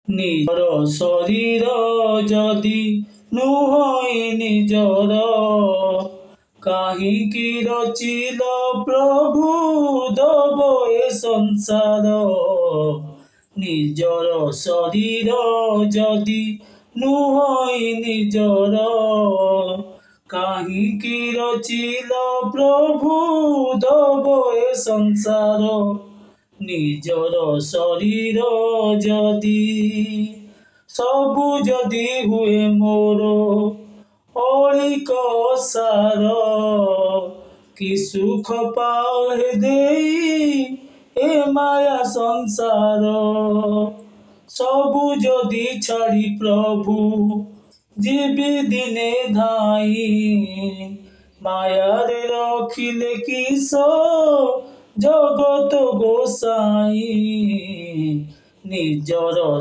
ନିଜର ଶରୀର ଯଦି ନୁହଁ ନିଜର, କାହିଁକି ରଚିଲ ପ୍ରଭୁ ଦବ ଏ ସଂସାର। ନିଜର ଶରୀର ଯଦି ନୁହଁ ନିଜର, କାହିଁକି ରଚିଲ ପ୍ରଭୁ ଦବ ଏ ସଂସାର। ନିଜର ଶରୀର ଯଦି ସବୁ ଯଦି ହୁଏ ମୋର ଅଳିକ ସାର, କି ସୁଖ ପାଅ ହେ ଦେଇ ଏ ମାୟା ସଂସାର। ସବୁ ଯଦି ଛାଡ଼ି ପ୍ରଭୁ ଯିବି ଦିନେ ଧାଇଁ, ମାୟାରେ ରଖିଲେ କିସ ଜଗତ ଗୋସାଇଁ। ନିଜର